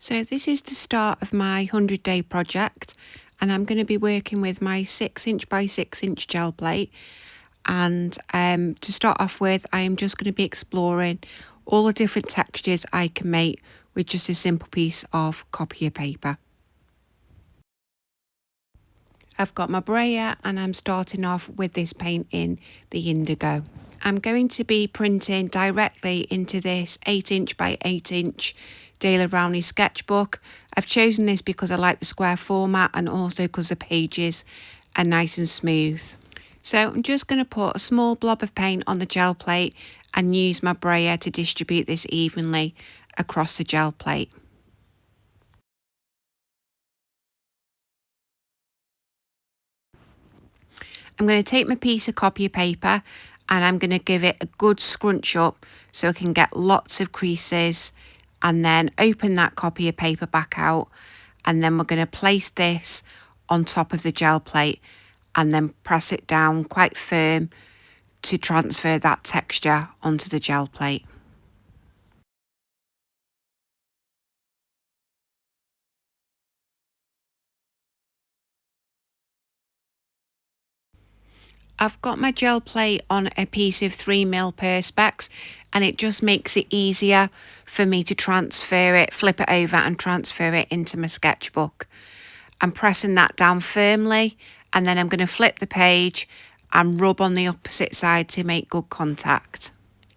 So this is the start of my 100-day project, and I'm going to be working with my 6" by 6" gel plate. And to start off with, I am just going to be exploring all the different textures I can make with just a simple piece of Copier paper. I've got my brayer and I'm starting off with this paint in the indigo. I'm going to be printing directly into this 8" by 8" Daler Rowney sketchbook. I've chosen this because I like the square format and also because the pages are nice and smooth. So I'm just going to put a small blob of paint on the gel plate and use my brayer to distribute this evenly across the gel plate. I'm going to take my piece of Copier paper and I'm going to give it a good scrunch up so I can get lots of creases, and then open that Copier paper back out, and then we're going to place this on top of the gel plate and then press it down quite firm to transfer that texture onto the gel plate. I've got my gel plate on a piece of 3mm Perspex, and it just makes it easier for me to transfer it, flip it over and transfer it into my sketchbook. I'm pressing that down firmly, and then I'm going to flip the page and rub on the opposite side to make good contact,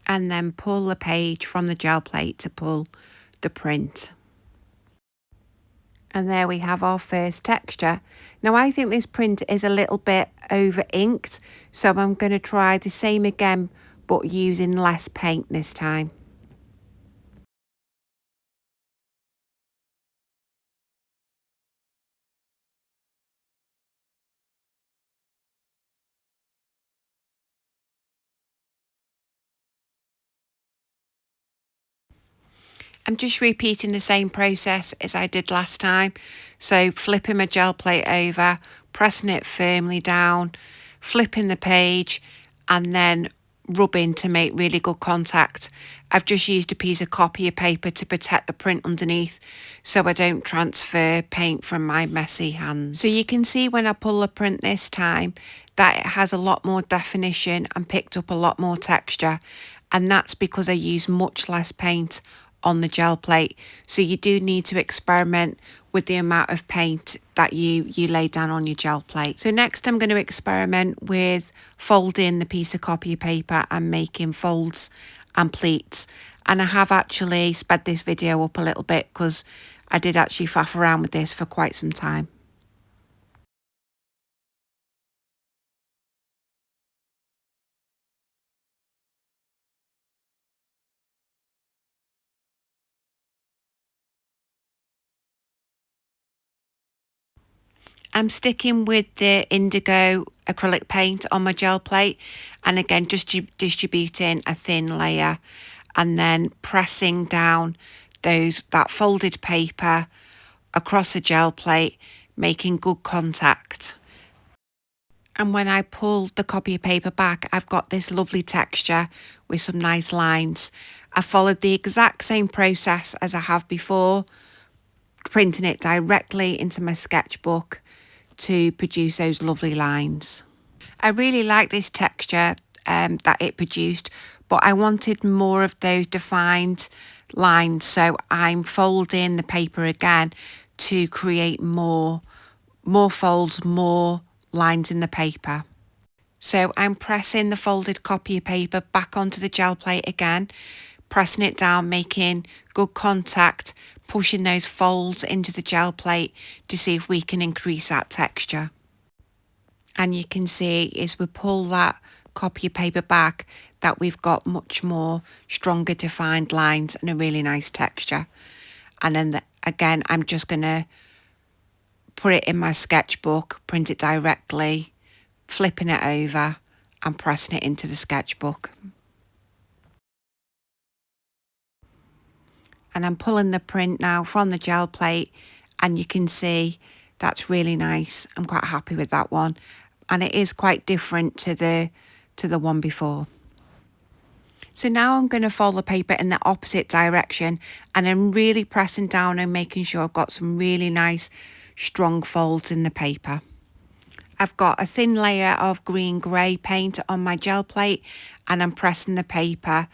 and then pull the page from the gel plate to pull the print. And there we have our first texture. Now I think this print is a little bit over inked, so I'm going to try the same again but using less paint this time. I'm just repeating the same process as I did last time. So flipping my gel plate over, pressing it firmly down, flipping the page, and then rubbing to make really good contact. I've just used a piece of Copier paper to protect the print underneath so I don't transfer paint from my messy hands. So you can see when I pull the print this time that it has a lot more definition and picked up a lot more texture, and that's because I use much less paint on the gel plate. So you do need to experiment with the amount of paint that you lay down on your gel plate. So next I'm going to experiment with folding the piece of Copier paper and making folds and pleats. And I have actually sped this video up a little bit because I did actually faff around with this for quite some time. I'm sticking with the indigo acrylic paint on my gel plate, and again just distributing a thin layer and then pressing down that folded paper across the gel plate, making good contact. And when I pull the Copier paper back, I've got this lovely texture with some nice lines. I followed the exact same process as I have before, printing it directly into my sketchbook to produce those lovely lines. I really like this texture that it produced, but I wanted more of those defined lines, so I'm folding the paper again to create more folds, more lines in the paper. So I'm pressing the folded Copier paper back onto the gel plate again, pressing it down, making good contact, pushing those folds into the gel plate to see if we can increase that texture. And you can see as we pull that Copier paper back that we've got much more stronger defined lines and a really nice texture. And then again, I'm just going to put it in my sketchbook, print it directly, flipping it over and pressing it into the sketchbook. And I'm pulling the print now from the gel plate, and you can see that's really nice. I'm quite happy with that one, and it is quite different to the one before. So now I'm going to fold the paper in the opposite direction, and I'm really pressing down and making sure I've got some really nice strong folds in the paper. I've got a thin layer of green grey paint on my gel plate, and I'm pressing the paper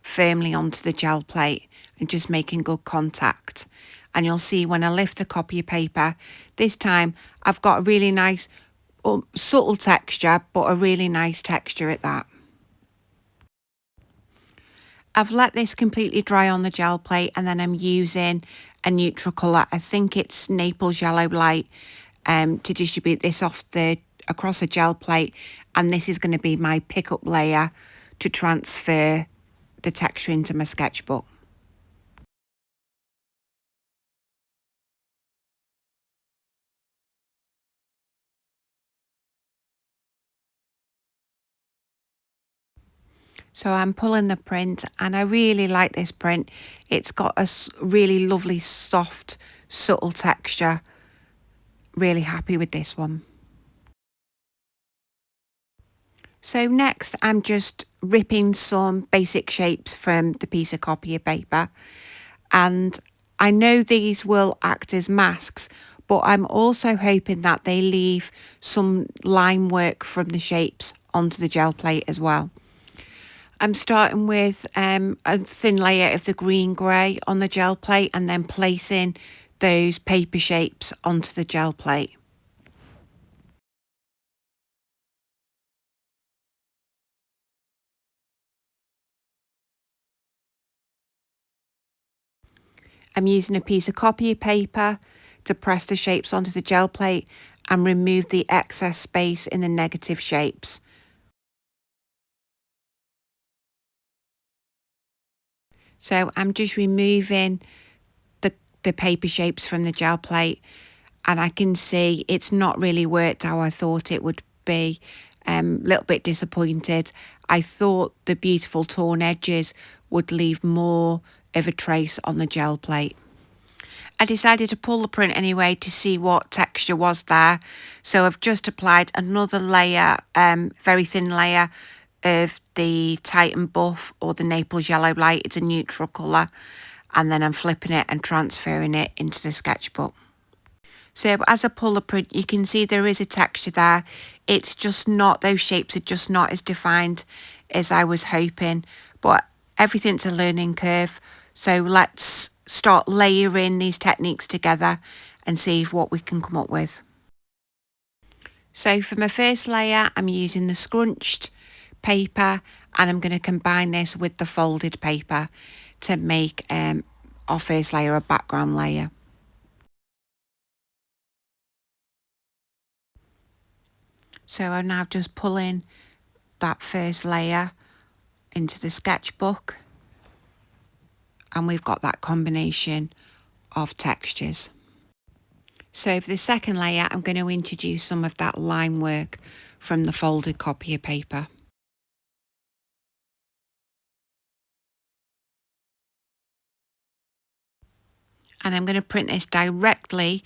firmly onto the gel plate and just making good contact. And you'll see when I lift the Copier paper, this time I've got a really nice subtle texture, but a really nice texture at that. I've let this completely dry on the gel plate, and then I'm using a neutral colour. I think it's Naples Yellow Light, to distribute this across the gel plate, and this is going to be my pickup layer to transfer the texture into my sketchbook. So I'm pulling the print, and I really like this print. It's got a really lovely, soft, subtle texture. Really happy with this one. So next I'm just ripping some basic shapes from the piece of Copier paper, and I know these will act as masks, but I'm also hoping that they leave some line work from the shapes onto the gel plate as well. I'm starting with a thin layer of the green grey on the gel plate, and then placing those paper shapes onto the gel plate. I'm using a piece of Copier paper to press the shapes onto the gel plate and remove the excess space in the negative shapes. So I'm just removing the paper shapes from the gel plate, and I can see it's not really worked how I thought it would be. A little bit disappointed. I thought the beautiful torn edges would leave more of a trace on the gel plate. I decided to pull the print anyway to see what texture was there. So I've just applied another layer, very thin layer of the Titan Buff or the Naples Yellow Light. It's a neutral colour. And then I'm flipping it and transferring it into the sketchbook. So as I pull the print, you can see there is a texture there. It's just not, those shapes are just not as defined as I was hoping. But everything's a learning curve. So let's start layering these techniques together and see what we can come up with. So for my first layer, I'm using the scrunched paper, and I'm going to combine this with the folded paper to make our first layer a background layer. So I'm now just pulling that first layer into the sketchbook, and we've got that combination of textures. So for the second layer, I'm going to introduce some of that line work from the folded Copier paper. And I'm going to print this directly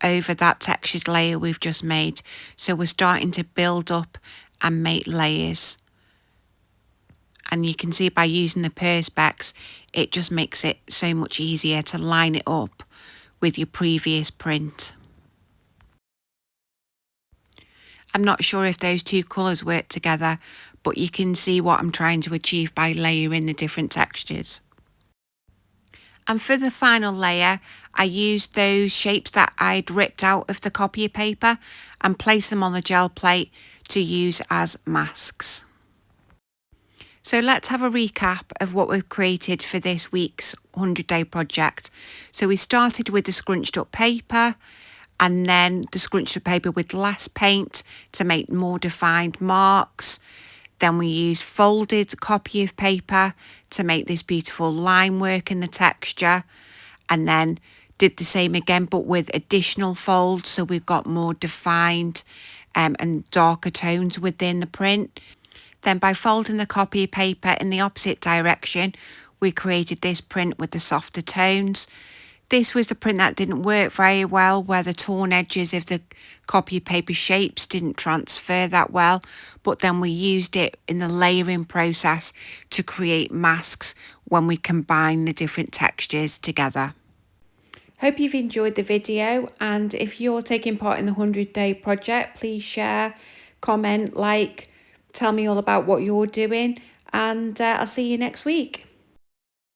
over that textured layer we've just made. So we're starting to build up and make layers. And you can see by using the Perspex, it just makes it so much easier to line it up with your previous print. I'm not sure if those two colours work together, but you can see what I'm trying to achieve by layering the different textures. And for the final layer, I used those shapes that I'd ripped out of the Copier paper and placed them on the gel plate to use as masks. So let's have a recap of what we've created for this week's 100-day project. So we started with the scrunched up paper, and then the scrunched up paper with less paint to make more defined marks. Then we used folded Copier paper to make this beautiful line work in the texture, and then did the same again but with additional folds, so we've got more defined and darker tones within the print. Then by folding the Copier paper in the opposite direction, we created this print with the softer tones. this was the print that didn't work very well, where the torn edges of the copy paper shapes didn't transfer that well, but then we used it in the layering process to create masks when we combine the different textures together. Hope you've enjoyed the video, and if you're taking part in the 100-day project, please share, comment, like, tell me all about what you're doing, and I'll see you next week.